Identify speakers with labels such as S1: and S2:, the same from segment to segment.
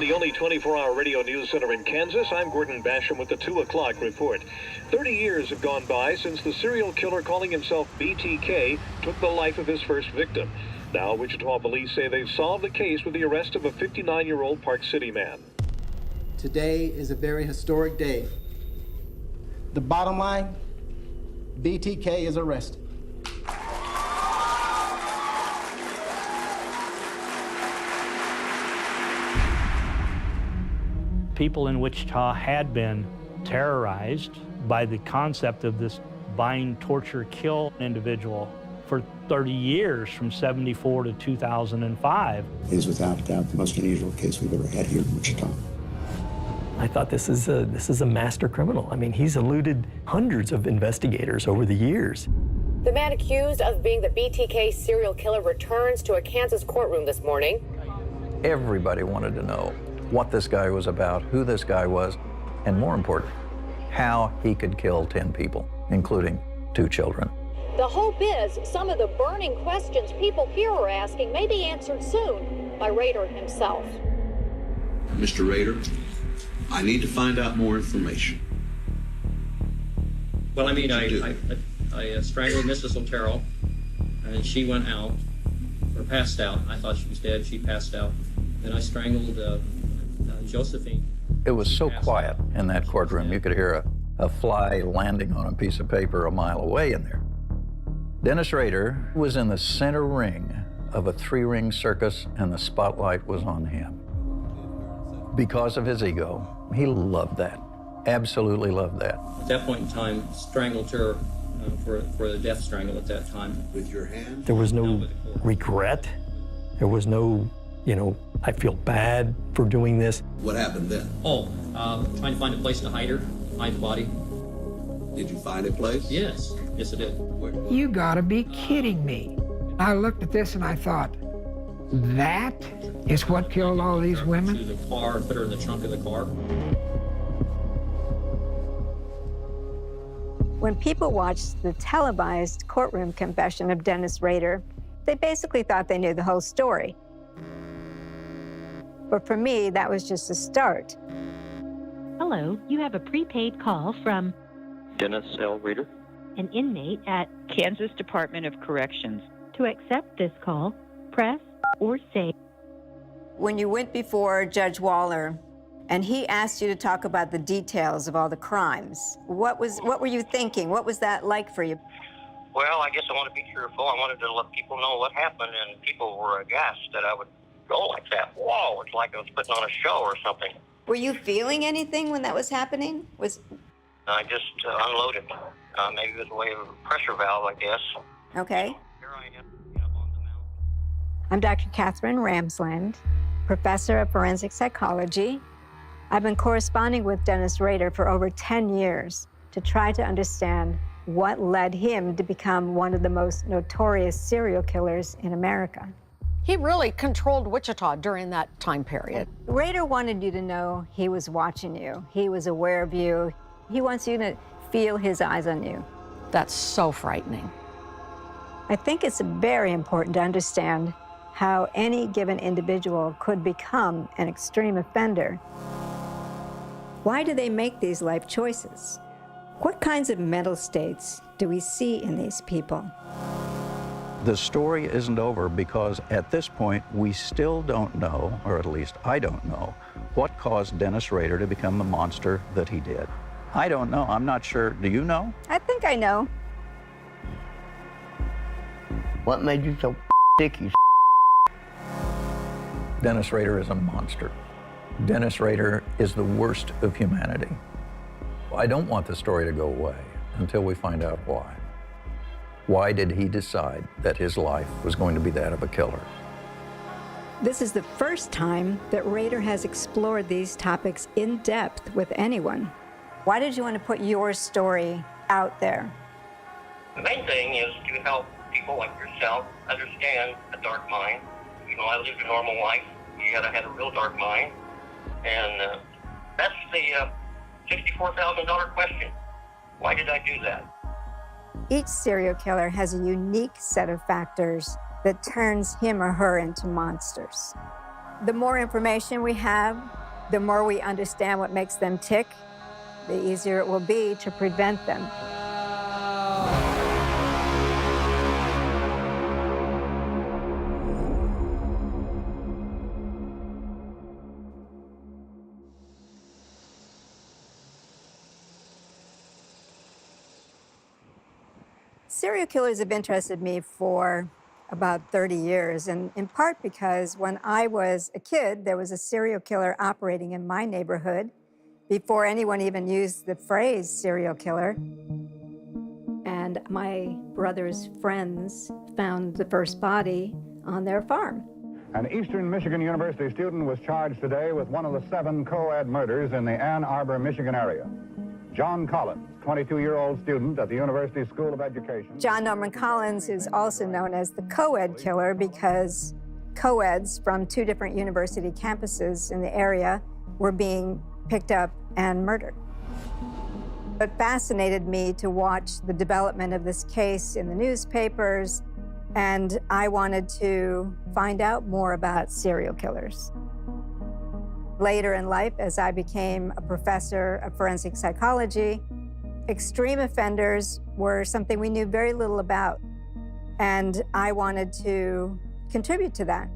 S1: the only 24-hour radio news center in Kansas, I'm Gordon Basham with the 2 o'clock report. 30 years have gone by since the serial killer calling himself BTK took the life of his first victim. Now, Wichita police say they've solved the case with the arrest of a 59-year-old Park City man.
S2: Today is a very historic day. The bottom line, BTK is arrested.
S3: People in Wichita had been terrorized by the concept of this bind, torture, kill individual for 30 years, from 74 to 2005.
S4: It is without doubt the most unusual case we've ever had here in Wichita.
S5: I thought this is a master criminal. I mean, he's eluded hundreds of investigators over the years.
S6: The man accused of being the BTK serial killer returns to a Kansas courtroom this morning.
S7: Everybody wanted to know what this guy was about, who this guy was, and more important, how he could kill 10 people, including 2 children.
S6: The hope is some of the burning questions people here are asking may be answered soon by Rader himself.
S8: Mr. Rader, I need to find out more information.
S9: Well, I mean, I strangled Mrs. Otero, and she went out, or passed out. I thought she was dead. She passed out. Then I strangled Josephine.
S7: It was so quiet in that courtroom, you could hear a fly landing on a piece of paper a mile away in there. Dennis Rader was in the center ring of a 3-ring circus, and the spotlight was on him. Because of his ego, he loved that, absolutely loved that.
S9: At that point in time, strangled her for a death strangle at that time.
S8: With your hand?
S5: There was no regret. There was no, I feel bad for doing this.
S8: What happened then?
S9: Trying to find a place to hide her, hide the body.
S8: Did you find a place?
S9: Yes, I did.
S8: Where?
S10: You gotta be kidding me. I looked at this and I thought, that is what killed all these women?
S9: To the car, put her in the trunk of the car.
S11: When people watched the televised courtroom confession of Dennis Rader, they basically thought they knew the whole story. But for me, that was just a start.
S12: Hello, you have a prepaid call from
S13: Dennis L. Rader,
S12: an inmate at
S14: Kansas Department of Corrections.
S12: To accept this call, press or say.
S11: When you went before Judge Waller and he asked you to talk about the details of all the crimes, what were you thinking? What was that like for you?
S13: Well, I guess I want to be truthful. I wanted to let people know what happened, and people were aghast that I would go like that. Whoa, it's like I was putting on a show or something.
S11: Were you feeling anything when that was happening?
S13: I just unloaded. Maybe it was a way of a pressure valve, I guess.
S11: Okay.
S13: Here I am, on the mound.
S11: I'm Dr. Catherine Ramsland, professor of forensic psychology. I've been corresponding with Dennis Rader for over 10 years to try to understand what led him to become one of the most notorious serial killers in America.
S6: He really controlled Wichita during that time period.
S11: Rader wanted you to know he was watching you. He was aware of you. He wants you to feel his eyes on you.
S6: That's so frightening.
S11: I think it's very important to understand how any given individual could become an extreme offender. Why do they make these life choices? What kinds of mental states do we see in these people?
S7: The story isn't over because at this point, we still don't know, or at least I don't know, what caused Dennis Rader to become the monster that he did. I don't know. I'm not sure. Do you know?
S11: I think I know.
S14: What made you so sticky?
S7: Dennis Rader is a monster. Dennis Rader is the worst of humanity. I don't want the story to go away until we find out why. Why did he decide that his life was going to be that of a killer?
S11: This is the first time that Rader has explored these topics in depth with anyone. Why did you want to put your story out there?
S13: The main thing is to help people like yourself understand a dark mind. I lived a normal life. Yet I had a real dark mind. And that's the $64,000 question. Why did I do that?
S11: Each serial killer has a unique set of factors that turns him or her into monsters. The more information we have, the more we understand what makes them tick, the easier it will be to prevent them. Serial killers have interested me for about 30 years, and in part because when I was a kid, there was a serial killer operating in my neighborhood before anyone even used the phrase serial killer. And my brother's friends found the first body on their farm.
S15: An Eastern Michigan University student was charged today with one of the 7 co-ed murders in the Ann Arbor, Michigan area. John Collins, 22-year-old student at the University School of Education.
S11: John Norman Collins is also known as the co-ed killer because co-eds from 2 different university campuses in the area were being picked up and murdered. It fascinated me to watch the development of this case in the newspapers, and I wanted to find out more about serial killers. Later in life, as I became a professor of forensic psychology, extreme offenders were something we knew very little about, and I wanted to contribute to that.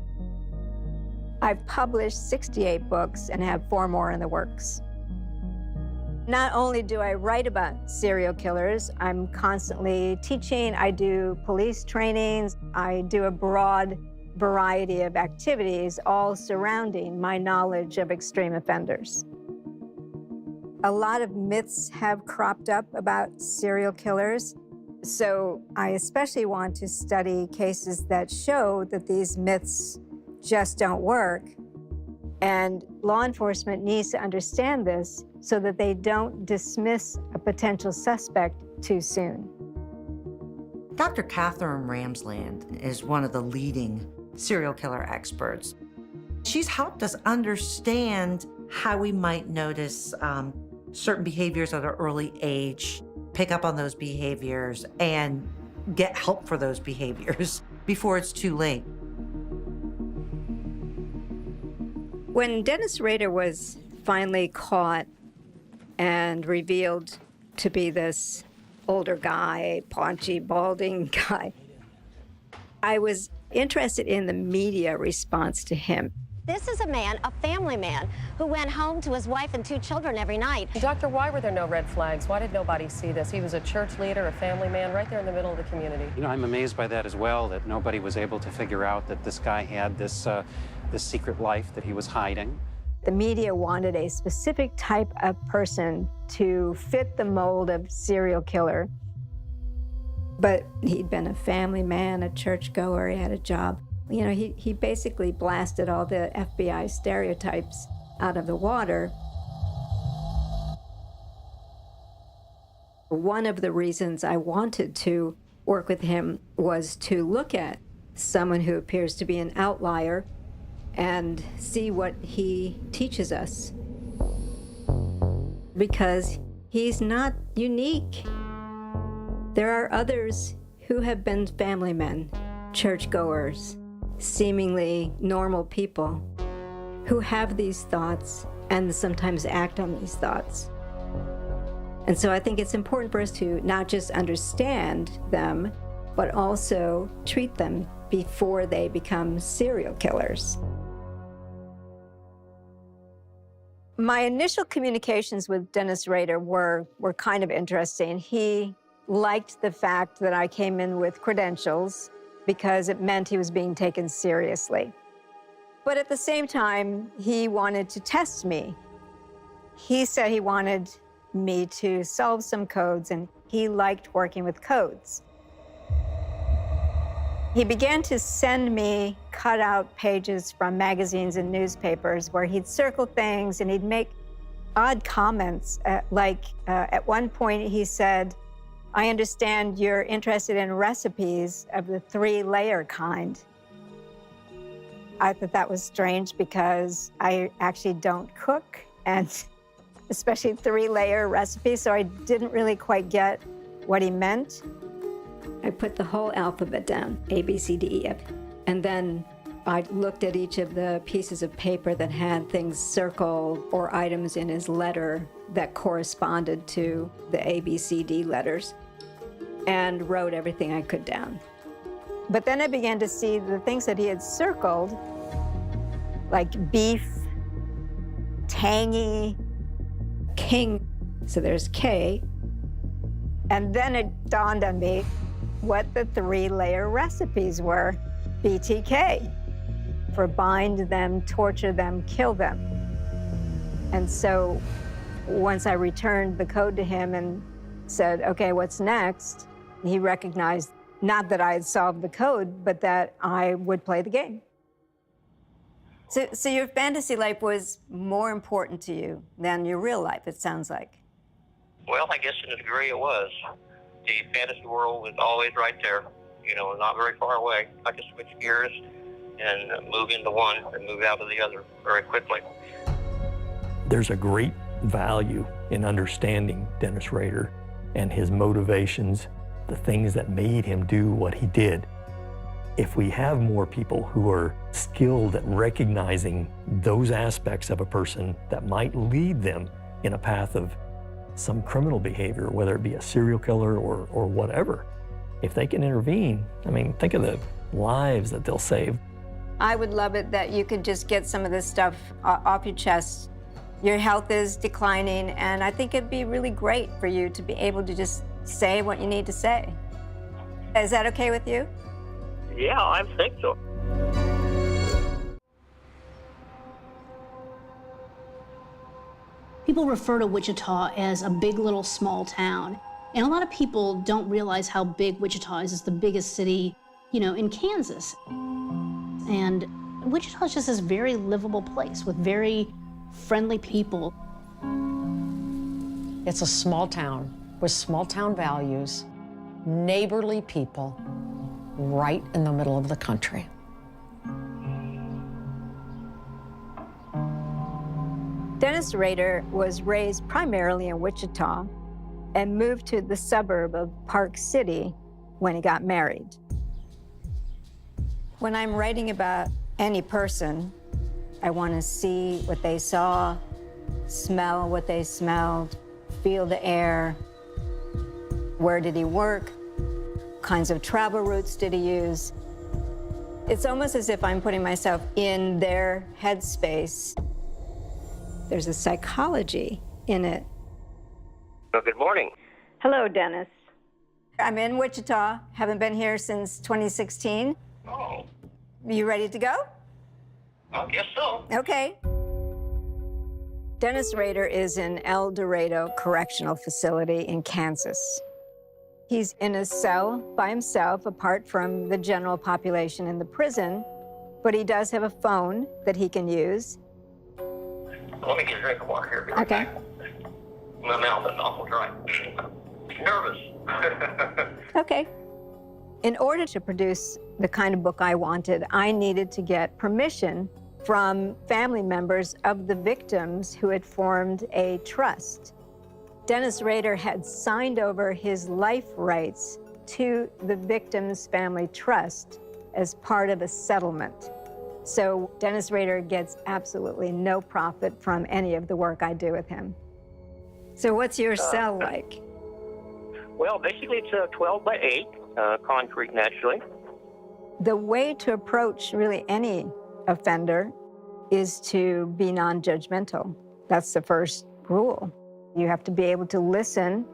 S11: I've published 68 books and have 4 more in the works. Not only do I write about serial killers, I'm constantly teaching, I do police trainings, I do a broad variety of activities, all surrounding my knowledge of extreme offenders. A lot of myths have cropped up about serial killers, so I especially want to study cases that show that these myths just don't work. And law enforcement needs to understand this so that they don't dismiss a potential suspect too soon.
S16: Dr. Catherine Ramsland is one of the leading serial killer experts. She's helped us understand how we might notice certain behaviors at an early age, pick up on those behaviors, and get help for those behaviors before it's too late.
S11: When Dennis Rader was finally caught and revealed to be this older guy, paunchy, balding guy, I was interested in the media response to him.
S17: This is a man, a family man, who went home to his wife and 2 children every night.
S18: Doctor, why were there no red flags? Why did nobody see this? He was a church leader, a family man, right there in the middle of the community.
S19: You know, I'm amazed by that as well, that nobody was able to figure out that this guy had this secret life that he was hiding.
S11: The media wanted a specific type of person to fit the mold of serial killer. But he'd been a family man, a churchgoer, he had a job. You know, he basically blasted all the FBI stereotypes out of the water. One of the reasons I wanted to work with him was to look at someone who appears to be an outlier and see what he teaches us. Because he's not unique. There are others who have been family men, churchgoers, seemingly normal people who have these thoughts and sometimes act on these thoughts. And so I think it's important for us to not just understand them, but also treat them before they become serial killers. My initial communications with Dennis Rader were kind of interesting. He liked the fact that I came in with credentials because it meant he was being taken seriously. But at the same time, he wanted to test me. He said he wanted me to solve some codes, and he liked working with codes. He began to send me cut-out pages from magazines and newspapers where he'd circle things and he'd make odd comments. At one point he said, "I understand you're interested in recipes of the 3-layer kind." I thought that was strange because I actually don't cook, and especially 3-layer recipes, so I didn't really quite get what he meant. I put the whole alphabet down, A, B, C, D, E, F, and then I looked at each of the pieces of paper that had things circled or items in his letter that corresponded to the ABCD letters and wrote everything I could down. But then I began to see the things that he had circled, like beef, tangy, king, so there's K. And then it dawned on me what the 3-layer recipes were. BTK, for bind them, torture them, kill them. And so once I returned the code to him and said, okay, what's next? He recognized not that I had solved the code, but that I would play the game. So your fantasy life was more important to you than your real life, it sounds like.
S13: Well, I guess in a degree it was. The fantasy world was always right there, you know, not very far away. I could switch gears and move into one and move out of the other very quickly.
S5: There's a great value in understanding Dennis Rader and his motivations, the things that made him do what he did. If we have more people who are skilled at recognizing those aspects of a person that might lead them in a path of some criminal behavior, whether it be a serial killer or whatever, if they can intervene, I mean, think of the lives that they'll save.
S11: I would love it that you could just get some of this stuff off your chest. Your health is declining, and I think it'd be really great for you to be able to just say what you need to say. Is that okay with you?
S13: Yeah, I think so.
S20: People refer to Wichita as a big little small town. And a lot of people don't realize how big Wichita is. It's the biggest city, you know, in Kansas. And Wichita is just this very livable place with very friendly people.
S21: It's a small town with small town values, neighborly people, right in the middle of the country.
S11: Dennis Rader was raised primarily in Wichita and moved to the suburb of Park City when he got married. When I'm writing about any person, I want to see what they saw, smell what they smelled, feel the air. Where did he work? What kinds of travel routes did he use? It's almost as if I'm putting myself in their headspace. There's a psychology in it.
S13: Well, good morning.
S11: Hello, Dennis. I'm in Wichita, haven't been here since 2016.
S13: Oh,
S11: You ready to go?
S13: I guess so.
S11: Okay. Dennis Rader is in El Dorado Correctional Facility in Kansas. He's in a cell by himself, apart from the general population in the prison, but he does have a phone that he can use.
S13: Let me get a drink of water here.
S11: Okay.
S13: My mouth is awful dry. Nervous.
S11: Okay. In order to produce the kind of book I wanted, I needed to get permission from family members of the victims who had formed a trust. Dennis Rader had signed over his life rights to the victims' family trust as part of a settlement. So Dennis Rader gets absolutely no profit from any of the work I do with him. So what's your cell like?
S13: Well, basically it's a 12 by 8, concrete naturally.
S11: The way to approach really any offender is to be non-judgmental. That's the first rule. You have to be able to listen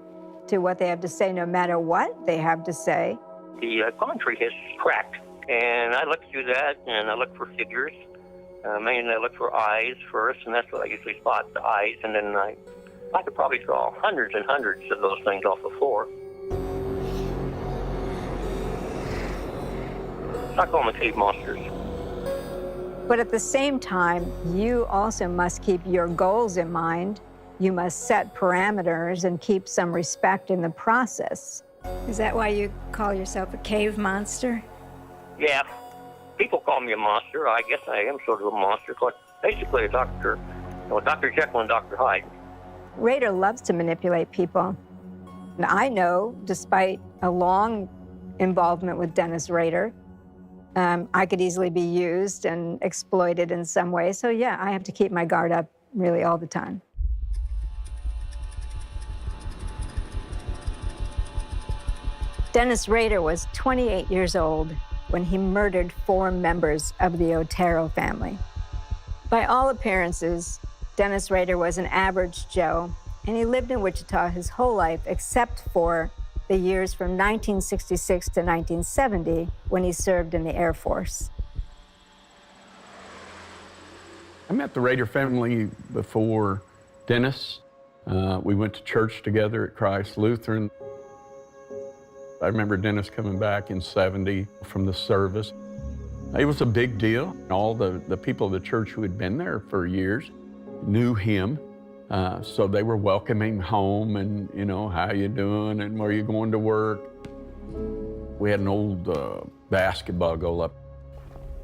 S11: to what they have to say, no matter what they have to say.
S13: The concrete is cracked, and I look through that, and I look for figures. Mainly I look for eyes first, and that's what I usually spot, the eyes, and then I could probably draw hundreds and hundreds of those things off the floor. I call them cave monsters.
S11: But at the same time, you also must keep your goals in mind. You must set parameters and keep some respect in the process. Is that why you call yourself a cave monster?
S13: Yeah, people call me a monster. I guess I am sort of a monster. But basically a doctor, Dr. Jekyll and Dr. Hyde.
S11: Rader loves to manipulate people. And I know, despite a long involvement with Dennis Rader, I could easily be used and exploited in some way. So yeah, I have to keep my guard up really all the time. Dennis Rader was 28 years old when he murdered 4 members of the Otero family. By all appearances, Dennis Rader was an average Joe, and he lived in Wichita his whole life except for the years from 1966 to 1970 when he served in the Air Force.
S1: I met the Rader family before Dennis. We went to church together at Christ Lutheran. I remember Dennis coming back in '70 from the service. It was a big deal. All the people of the church who had been there for years knew him. So they were welcoming home and, you know, how you doing and where you going to work. We had an old basketball goal up.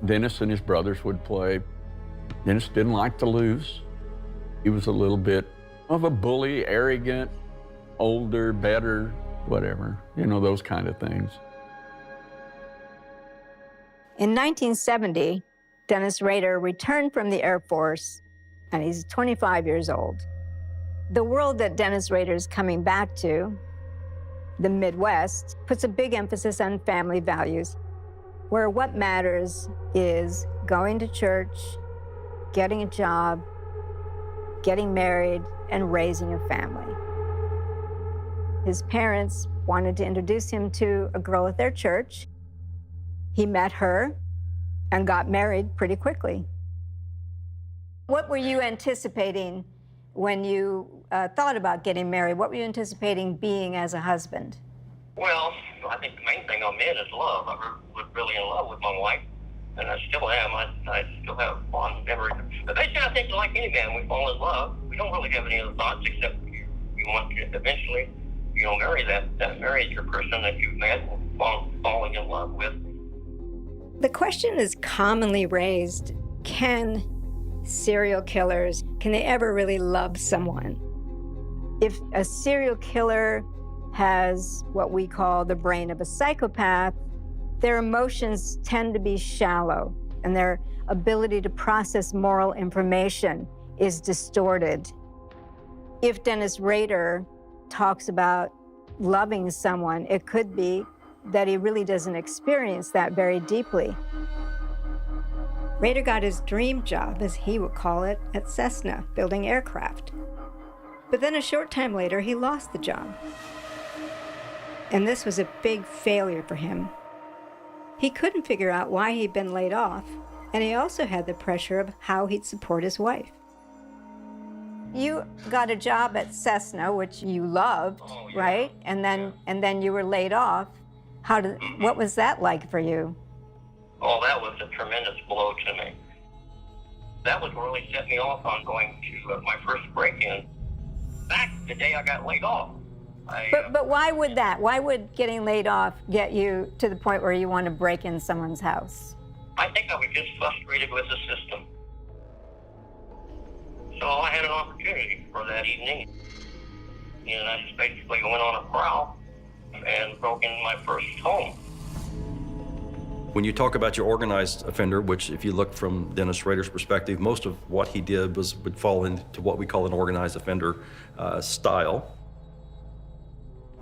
S1: Dennis and his brothers would play. Dennis didn't like to lose. He was a little bit of a bully, arrogant, older, better, whatever, you know, those kind of things.
S11: In 1970, Dennis Rader returned from the Air Force, and he's 25 years old. The world that Dennis Rader is coming back to, the Midwest, puts a big emphasis on family values, where what matters is going to church, getting a job, getting married, and raising a family. His parents wanted to introduce him to a girl at their church. He met her and got married pretty quickly. What were you anticipating when you thought about getting married? What were you anticipating being as a husband?
S13: Well, I think the main thing I'm in is love. I was really in love with my wife, and I still am. I still have fond memories. But basically, I think like any man, we fall in love. We don't really have any other thoughts except we want to eventually, you know, marry marry your person that you've met and falling in love with.
S11: The question is commonly raised, can serial killers, can they ever really love someone? If a serial killer has what we call the brain of a psychopath, their emotions tend to be shallow, and their ability to process moral information is distorted. If Dennis Rader talks about loving someone, it could be that he really doesn't experience that very deeply. Rader got his dream job, as he would call it, at Cessna, building aircraft. But then a short time later, he lost the job. And this was a big failure for him. He couldn't figure out why he'd been laid off, and he also had the pressure of how he'd support his wife. You got a job at Cessna, which you loved, right? And then you were laid off. What was that like for you?
S13: Oh, that was a tremendous blow to me. That was what really set me off on going to my first break-in back the day I got laid off.
S11: But why would that? Why would getting laid off get you to the point where you want to break in someone's house?
S13: I think I was just frustrated with the system. So I had an opportunity for that evening. And I just basically went on a prowl and broke into my first home.
S22: When you talk about your organized offender, which if you look from Dennis Rader's perspective, most of what he did would fall into what we call an organized offender style.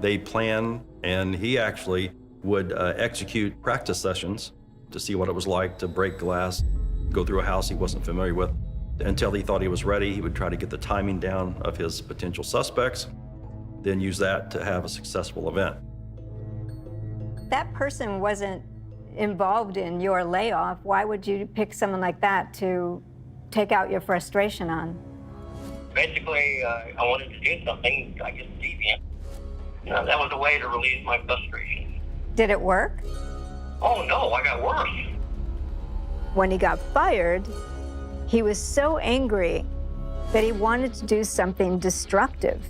S22: They plan, and he actually would execute practice sessions to see what it was like to break glass, go through a house he wasn't familiar with. Until he thought he was ready, he would try to get the timing down of his potential suspects, then use that to have a successful event.
S11: That person wasn't involved in your layoff. Why would you pick someone like that to take out your frustration on?
S13: Basically, I wanted to do something, I guess, deviant. That was a way to relieve my frustration.
S11: Did it work?
S13: Oh, no, I got worse.
S11: When he got fired, he was so angry that he wanted to do something destructive,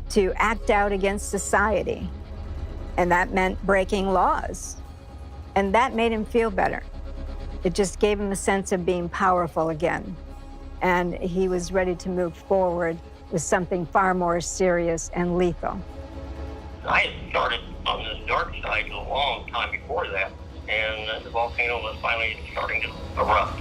S11: to act out against society. And that meant breaking laws. And that made him feel better. It just gave him a sense of being powerful again. And he was ready to move forward with something far more serious and lethal.
S13: I had started on this dark side a long time before that, and the volcano was finally starting to erupt.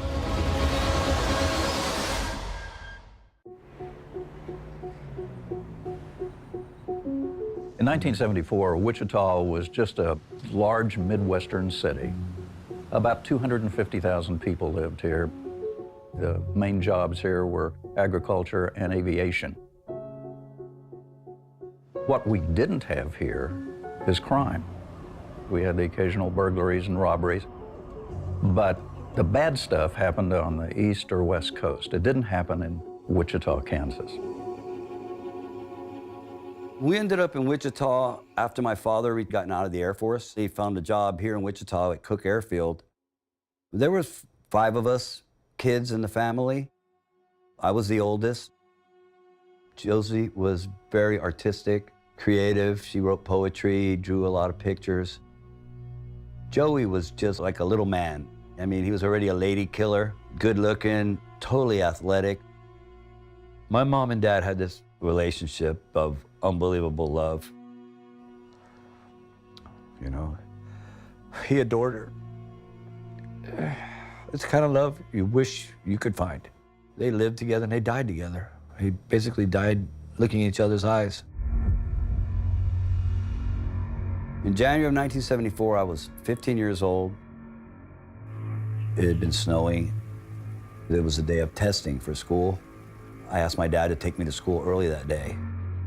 S7: In 1974, Wichita was just a large Midwestern city. About 250,000 people lived here. The main jobs here were agriculture and aviation. What we didn't have here is crime. We had the occasional burglaries and robberies, but the bad stuff happened on the east or west coast. It didn't happen in Wichita, Kansas.
S2: We ended up in Wichita after my father had gotten out of the Air Force. He found a job here in Wichita at Cook Airfield. There was 5 of us kids in the family. I was the oldest. Josie was very artistic, creative. She wrote poetry, drew a lot of pictures. Joey was just like a little man. I mean, he was already a lady killer, good looking, totally athletic. My mom and dad had this relationship of unbelievable love. You know, he adored her. It's the kind of love you wish you could find. They lived together and they died together. He basically died looking in each other's eyes. In January of 1974, I was 15 years old. It had been snowing. It was a day of testing for school. I asked my dad to take me to school early that day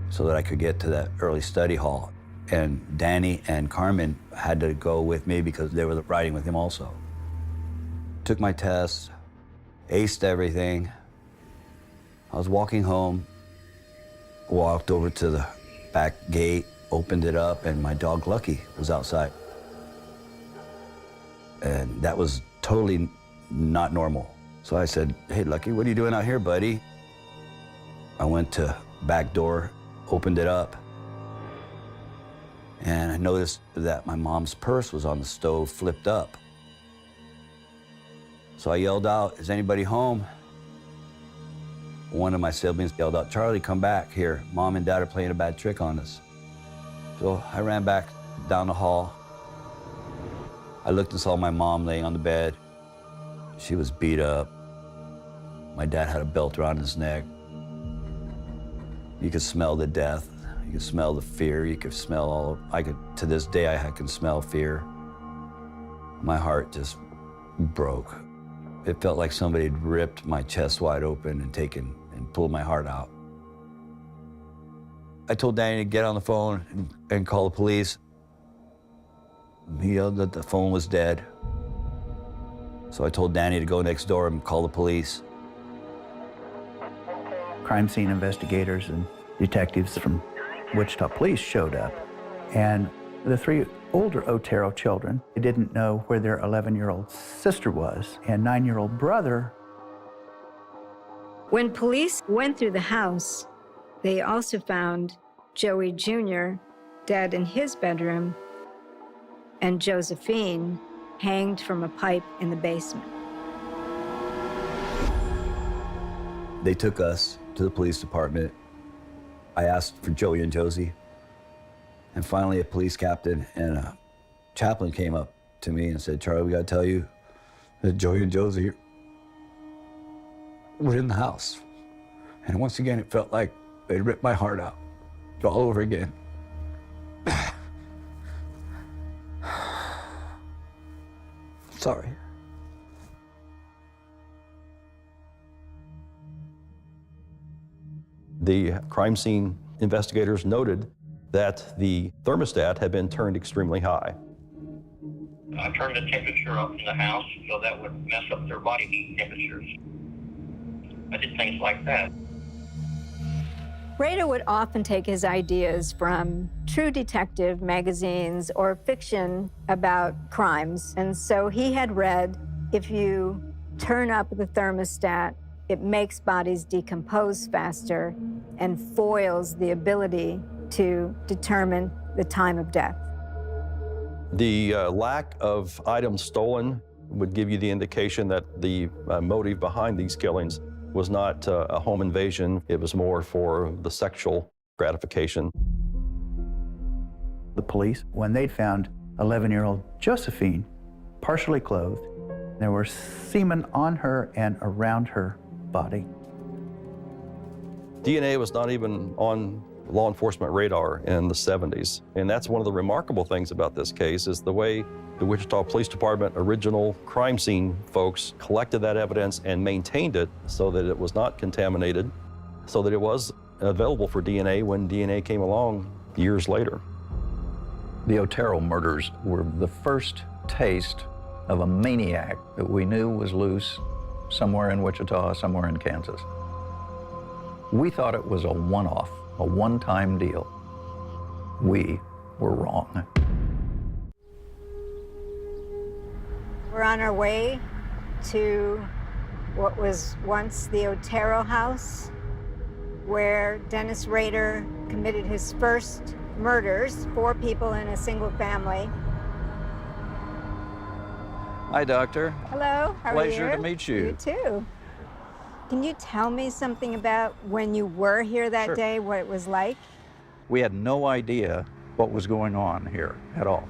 S2: so that I could get to that early study hall. And Danny and Carmen had to go with me because they were riding with him also. Took my test, aced everything. I was walking home, walked over to the back gate, opened it up, and my dog Lucky was outside. And that was totally not normal. So I said, "Hey, Lucky, what are you doing out here, buddy?" I went to back door, opened it up, and I noticed that my mom's purse was on the stove, flipped up. So I yelled out, "Is anybody home?" One of my siblings yelled out, "Charlie, come back here. Mom and Dad are playing a bad trick on us." So I ran back down the hall. I looked and saw my mom laying on the bed. She was beat up. My dad had a belt around his neck. You could smell the death. You could smell the fear. You could smell all, to this day, I can smell fear. My heart just broke. It felt like somebody had ripped my chest wide open and pulled my heart out. I told Danny to get on the phone and call the police. He yelled that the phone was dead. So I told Danny to go next door and call the police.
S3: Crime scene investigators and detectives from Wichita Police showed up, and the 3 older Otero children, they didn't know where their 11-year-old sister was and 9-year-old brother.
S11: When police went through the house, they also found Joey Jr. dead in his bedroom and Josephine hanged from a pipe in the basement.
S2: They took us to the police department. I asked for Joey and Josie. And finally, a police captain and a chaplain came up to me and said, "Charlie, we gotta tell you that Joey and Josie were in the house." And once again, it felt like they ripped my heart out all over again. Sorry.
S22: The crime scene investigators noted that the thermostat had been turned extremely high.
S13: I turned the temperature up in the house so that would mess up their body heat temperatures. I did things like that.
S11: Rader would often take his ideas from true detective magazines or fiction about crimes. And so he had read, if you turn up the thermostat, it makes bodies decompose faster and foils the ability to determine the time of death.
S22: The lack of items stolen would give you the indication that the motive behind these killings was not a home invasion. It was more for the sexual gratification.
S3: The police, when they'd found 11-year-old Josephine partially clothed. There was semen on her and around her body.
S22: DNA was not even on law enforcement radar in the 70s. And that's one of the remarkable things about this case is the way the Wichita Police Department original crime scene folks collected that evidence and maintained it so that it was not contaminated, so that it was available for DNA when DNA came along years later.
S7: The Otero murders were the first taste of a maniac that we knew was loose somewhere in Wichita, somewhere in Kansas. We thought it was a one-off, a one-time deal. We were wrong.
S11: We're on our way to what was once the Otero house, where Dennis Rader committed his first murders, 4 people in a single family.
S7: Hi, Doctor.
S11: Hello, how are you?
S7: Pleasure to meet you.
S11: You too. Can you tell me something about when you were here that
S7: Sure.
S11: day, what it was like?
S7: We had no idea what was going on here at all.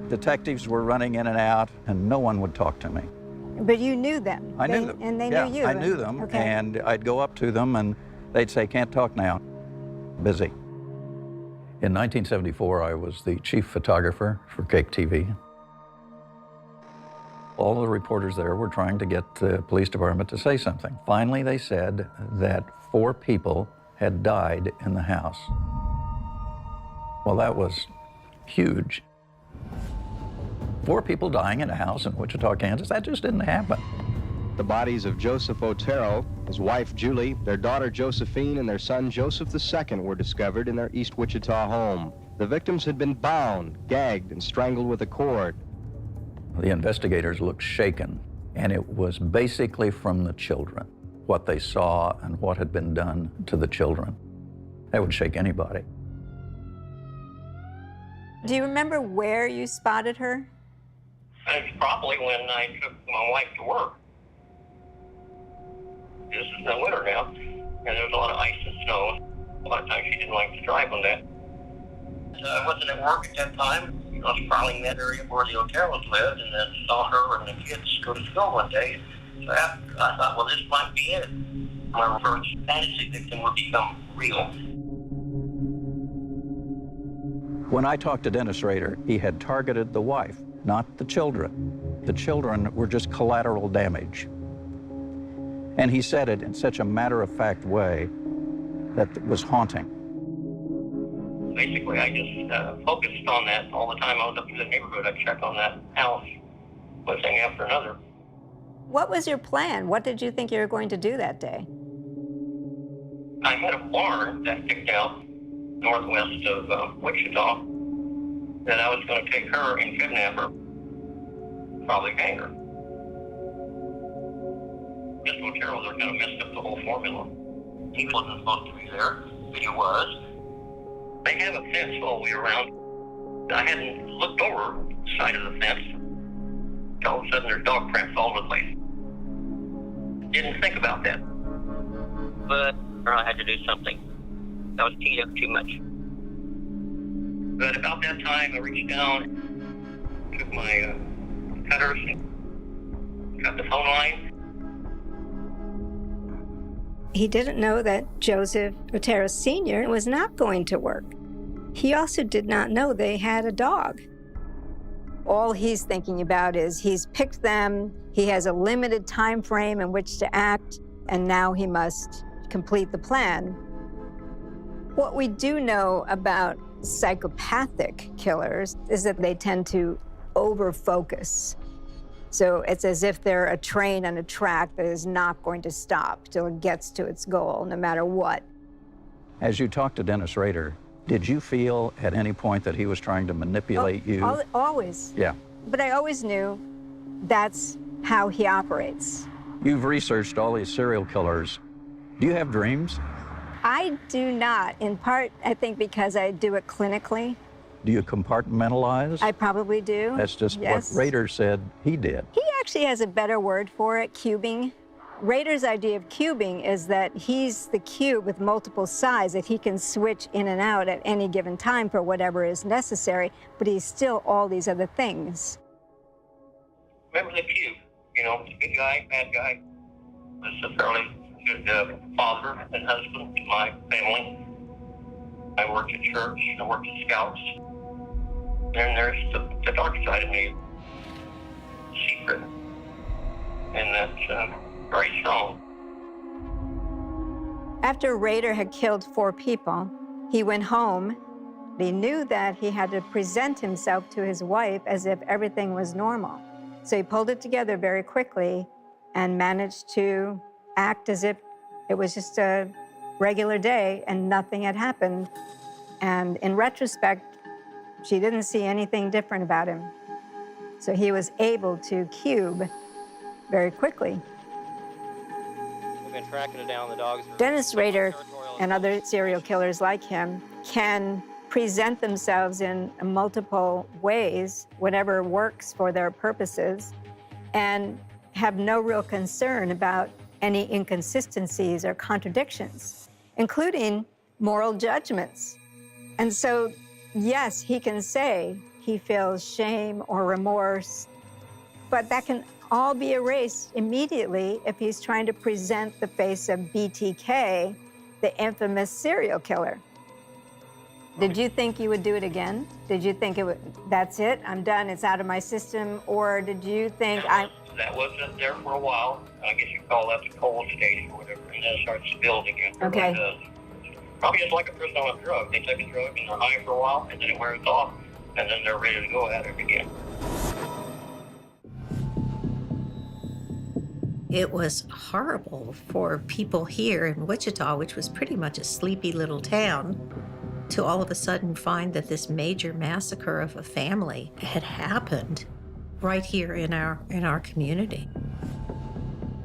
S7: Detectives were running in and out, and no one would talk to me.
S11: But you knew them.
S7: I knew them.
S11: And they
S7: Yeah,
S11: knew you.
S7: I knew them,
S11: Okay.
S7: and I'd go up to them, and they'd say, "Can't talk now, busy." In 1974, I was the chief photographer for Cake TV. All the reporters there were trying to get the police department to say something. Finally, they said that 4 people had died in the house. Well, that was huge. 4 people dying in a house in Wichita, Kansas, that just didn't happen.
S4: The bodies of Joseph Otero, his wife Julie, their daughter Josephine, and their son Joseph II were discovered in their East Wichita home. The victims had been bound, gagged, and strangled with a cord.
S7: The investigators looked shaken, and it was basically from the children, what they saw and what had been done to the children. That would shake anybody.
S11: Do you remember where you spotted her?
S13: It's probably when I took my wife to work. This is the winter now, and there was a lot of ice and snow. A lot of times she didn't like to drive on that. I wasn't at work at that time. I was probably in that area where the Oteros lived, and then saw her and the kids go to school one day. So after, I thought, well, this might be it. My first fantasy victim would become real.
S7: When I talked to Dennis Rader, he had targeted the wife, not the children. The children were just collateral damage. And he said it in such a matter-of-fact way that it was haunting.
S13: Basically, I just focused on that all the time. I was up in the neighborhood. I'd check on that house, one thing after another.
S11: What was your plan? What did you think you were going to do that day?
S13: I had a barn that picked out northwest of Wichita that I was going to take her and kidnap her, probably hang her. This Otero, they're kind of messed up the whole formula. He wasn't supposed to be there, but he was. They have a fence all the way around. I hadn't looked over the side of the fence. All of a sudden, there's dog prints all over the place. Didn't think about that. But I had to do something. That was teed up too much. But about that time, I reached down, took my cutters, and cut the phone line.
S11: He didn't know that Joseph Otero Sr. was not going to work. He also did not know they had a dog. All he's thinking about is he's picked them, he has a limited time frame in which to act, and now he must complete the plan. What we do know about psychopathic killers is that they tend to over-focus. So it's as if they're a train on a track that is not going to stop till it gets to its goal, no matter what.
S7: As you talked to Dennis Rader, did you feel at any point that he was trying to manipulate you?
S11: Always.
S7: Yeah.
S11: But I always knew that's how he operates.
S7: You've researched all these serial killers. Do you have dreams?
S11: I do not, in part, I think, because I do it clinically.
S7: Do you compartmentalize?
S11: I probably do.
S7: That's just
S11: yes.
S7: what Rader said he did.
S11: He actually has a better word for it, cubing. Rader's idea of cubing is that he's the cube with multiple sides that he can switch in and out at any given time for whatever is necessary, but he's still all these other things.
S13: Remember the cube, you know, good guy, bad guy. Was a fairly good father and husband to my family. I worked at church, I worked at Scouts. Then there's the dark side of me, secret, and that's very strong.
S11: After Rader had killed 4 people, he went home. He knew that he had to present himself to his wife as if everything was normal. So he pulled it together very quickly and managed to act as if it was just a regular day and nothing had happened. And in retrospect, she didn't see anything different about him. So he was able to cube very quickly.
S9: We've been tracking it down. The dogs are...
S11: Dennis Rader and other serial killers like him can present themselves in multiple ways, whatever works for their purposes, and have no real concern about any inconsistencies or contradictions, including moral judgments. And so, yes, he can say he feels shame or remorse, but that can all be erased immediately if he's trying to present the face of BTK, the infamous serial killer. Did you think you would do it again? Did you think that's it, I'm done, it's out of my system? Or did you think
S13: That was there for a while. I guess you call that the cold stage or whatever, and then it starts to build again.
S11: Okay.
S13: Probably just like a person on a drug. They take a drug and they're high for a while, and then it wears off, and then they're ready to go at it again.
S16: It was horrible for people here in Wichita, which was pretty much a sleepy little town, to all of a sudden find that this major massacre of a family had happened right here in our community.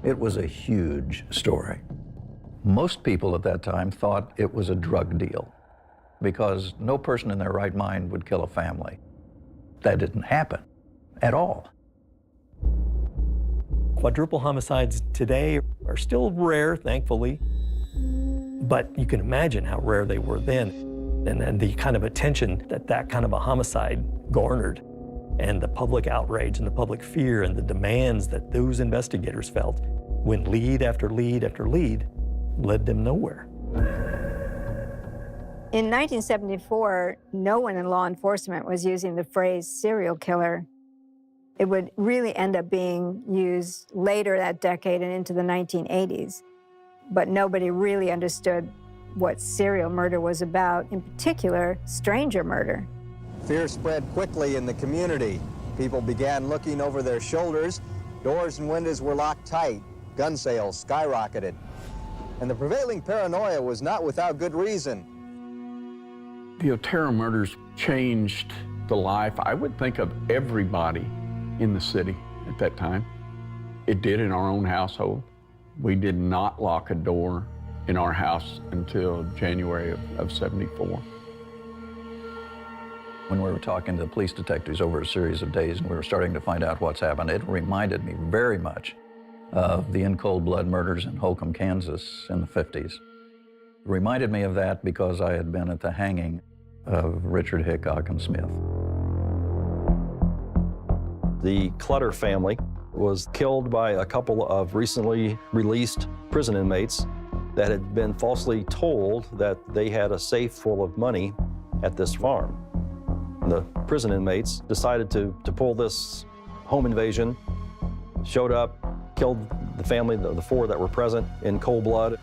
S7: It was a huge story. Most people at that time thought it was a drug deal because no person in their right mind would kill a family. That didn't happen at all.
S5: Quadruple homicides today are still rare, thankfully, but you can imagine how rare they were then. And the kind of attention that kind of a homicide garnered, and the public outrage and the public fear and the demands that those investigators felt when lead after lead after lead led them nowhere.
S11: In 1974, no one in law enforcement was using the phrase serial killer. It would really end up being used later that decade and into the 1980s. But nobody really understood what serial murder was about, in particular, stranger murder.
S4: Fear spread quickly in the community. People began looking over their shoulders. Doors and windows were locked tight. Gun sales skyrocketed. And the prevailing paranoia was not without good reason.
S1: The Otero murders changed the life, I would think, of everybody in the city at that time. It did in our own household. We did not lock a door in our house until January of '74.
S7: When we were talking to the police detectives over a series of days and we were starting to find out what's happened, it reminded me very much of the in cold blood murders in Holcomb, Kansas in the 50s. It reminded me of that because I had been at the hanging of Richard Hickok and Smith.
S22: The Clutter family was killed by a couple of recently released prison inmates that had been falsely told that they had a safe full of money at this farm. The prison inmates decided to pull this home invasion, showed up, killed the family, the 4 that were present in cold blood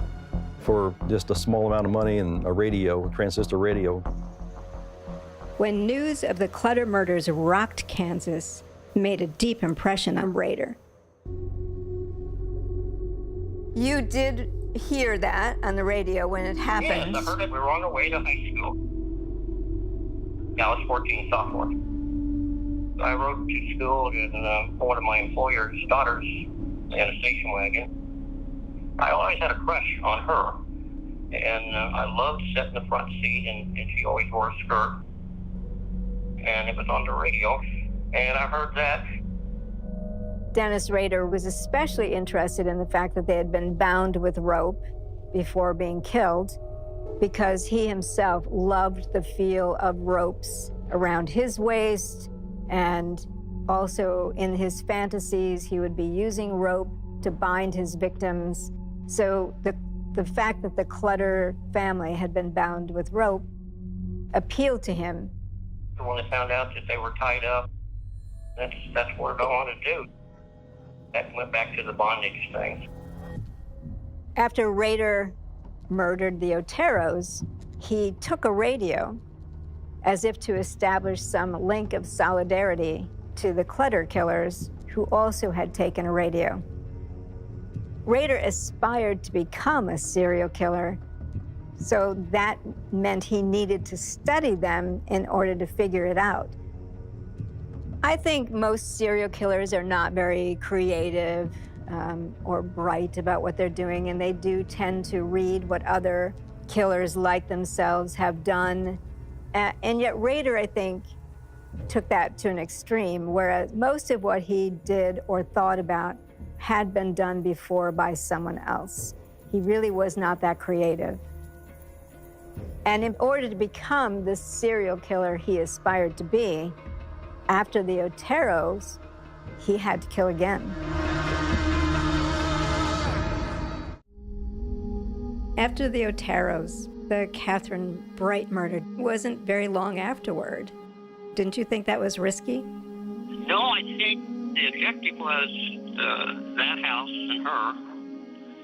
S22: for just a small amount of money and a radio, a transistor radio.
S11: When news of the Clutter murders rocked Kansas, it made a deep impression on Rader. You did hear that on the radio when it happened.
S13: Yes, I heard it. We were on our way to high school. Yeah, I was 14, sophomore. I rode to school in one of my employer's daughters in a station wagon. I always had a crush on her, and I loved sitting in the front seat, and she always wore a skirt. And it was on the radio, and I heard that.
S11: Dennis Rader was especially interested in the fact that they had been bound with rope before being killed, because he himself loved the feel of ropes around his waist and Also, in his fantasies, he would be using rope to bind his victims. So the fact that the Clutter family had been bound with rope appealed to him.
S13: When they found out that they were tied up, that's what I wanted to do. That went back to the bondage thing.
S11: After Rader murdered the Oteros, he took a radio as if to establish some link of solidarity to the Clutter killers, who also had taken a radio. Rader aspired to become a serial killer, so that meant he needed to study them in order to figure it out. I think most serial killers are not very creative or bright about what they're doing, and they do tend to read what other killers like themselves have done. And yet Rader, I think, took that to an extreme, whereas most of what he did or thought about had been done before by someone else. He really was not that creative. And in order to become the serial killer he aspired to be, after the Oteros, he had to kill again. After the Oteros, the Catherine Bright murder wasn't very long afterward. Didn't you think that was risky?
S13: No, I think the objective was that house and her,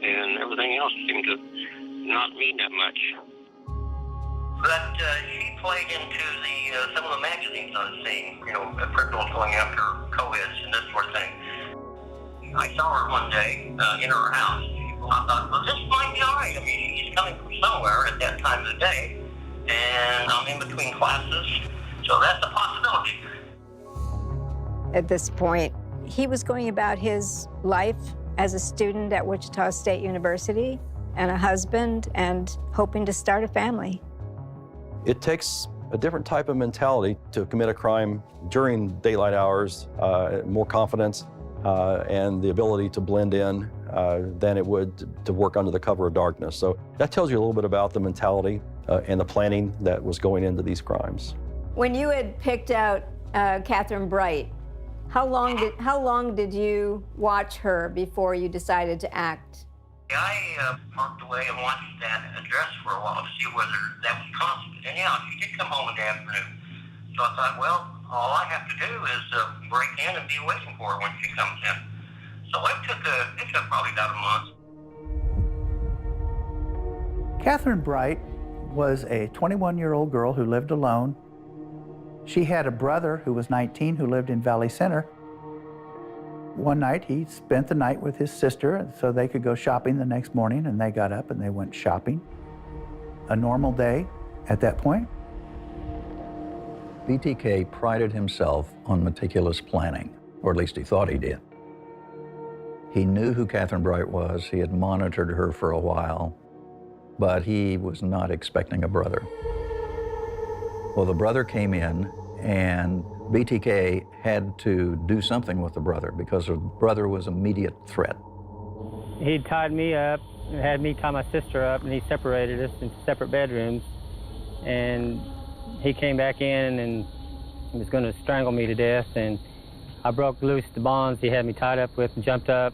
S13: and everything else seemed to not mean that much. But she played into some of the magazines I was seeing, criminals going after co-eds and this sort of thing. I saw her one day in her house. I thought, well, this might be all right. I mean, she's coming from somewhere at that time of the day, and I'm in between classes, so that's a possibility.
S11: At this point, he was going about his life as a student at Wichita State University and a husband and hoping to start a family.
S22: It takes a different type of mentality to commit a crime during daylight hours, more confidence, and the ability to blend in than it would to work under the cover of darkness. So that tells you a little bit about the mentality and the planning that was going into these crimes.
S11: When you had picked out Catherine Bright, how long did you watch her before you decided to act?
S13: I parked away and watched that address for a while to see whether that was constant. And yeah, she did come home in the afternoon. So I thought, well, all I have to do is break in and be waiting for her when she comes in. So it took probably about a month.
S3: Catherine Bright was a 21-year-old girl who lived alone. She had a brother who was 19 who lived in Valley Center. One night, he spent the night with his sister so they could go shopping the next morning, and they got up and they went shopping. A normal day at that point.
S7: BTK prided himself on meticulous planning, or at least he thought he did. He knew who Catherine Bright was. He had monitored her for a while, but he was not expecting a brother. Well, the brother came in, and BTK had to do something with the brother because the brother was an immediate threat.
S8: He tied me up and had me tie my sister up, and he separated us into separate bedrooms. And he came back in and was going to strangle me to death. And I broke loose the bonds he had me tied up with and jumped up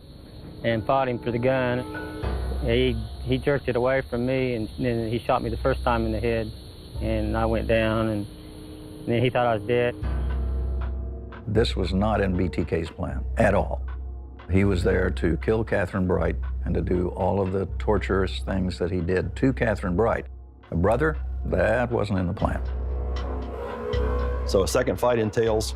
S8: and fought him for the gun. He jerked it away from me, and then he shot me the first time in the head. And I went down, and then he thought I was dead.
S7: This was not in BTK's plan at all. He was there to kill Catherine Bright and to do all of the torturous things that he did to Catherine Bright. A brother, that wasn't in the plan.
S22: So a second fight entails,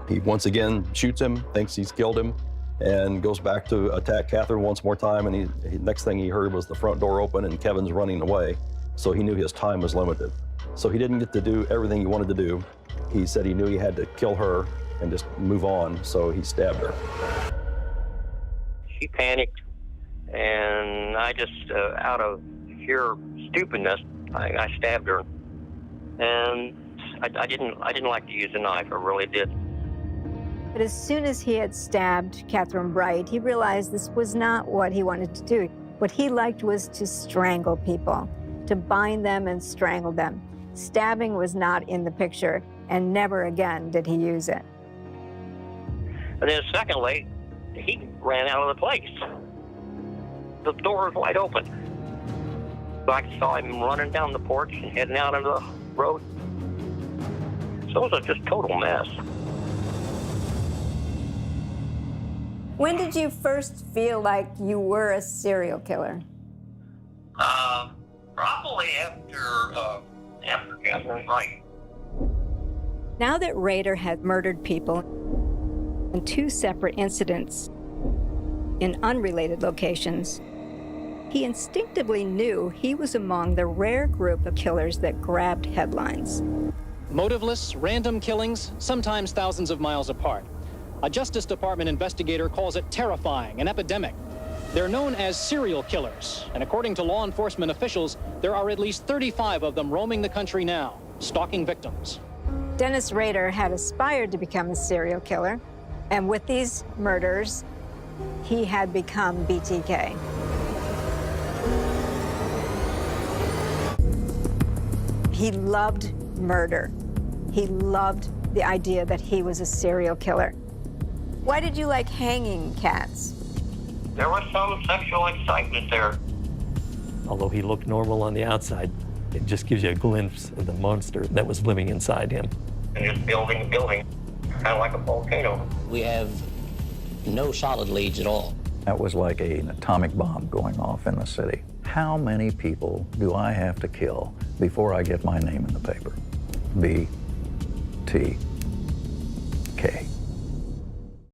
S22: he once again shoots him, thinks he's killed him, and goes back to attack Catherine once more time, and next thing he heard was the front door open and Kevin's running away. So he knew his time was limited. So he didn't get to do everything he wanted to do. He said he knew he had to kill her and just move on, so he stabbed her.
S13: She panicked, and I just, out of sheer stupidness, I stabbed her. And I didn't like to use a knife, I really did.
S11: But as soon as he had stabbed Catherine Bright, he realized this was not what he wanted to do. What he liked was to strangle people, to bind them and strangle them. Stabbing was not in the picture, and never again did he use it.
S13: And then secondly, he ran out of the place. The door was wide open. So I saw him running down the porch and heading out into the road. So it was just total mess.
S11: When did you first feel like you were a serial killer?
S13: Probably after Catherine's life.
S11: Now that Rader had murdered people in 2 separate incidents in unrelated locations, he instinctively knew he was among the rare group of killers that grabbed headlines.
S10: Motiveless, random killings, sometimes thousands of miles apart. A Justice Department investigator calls it terrifying, an epidemic. They're known as serial killers, and according to law enforcement officials, there are at least 35 of them roaming the country now, stalking victims.
S11: Dennis Rader had aspired to become a serial killer, and with these murders, he had become BTK. He loved murder. He loved the idea that he was a serial killer. Why did you like hanging cats?
S13: There was some sexual excitement there.
S5: Although he looked normal on the outside, it just gives you a glimpse of the monster that was living inside him.
S13: And just building, kind of like a volcano.
S12: We have no solid leads at all.
S7: That was like an atomic bomb going off in the city. How many people do I have to kill before I get my name in the paper? BTK.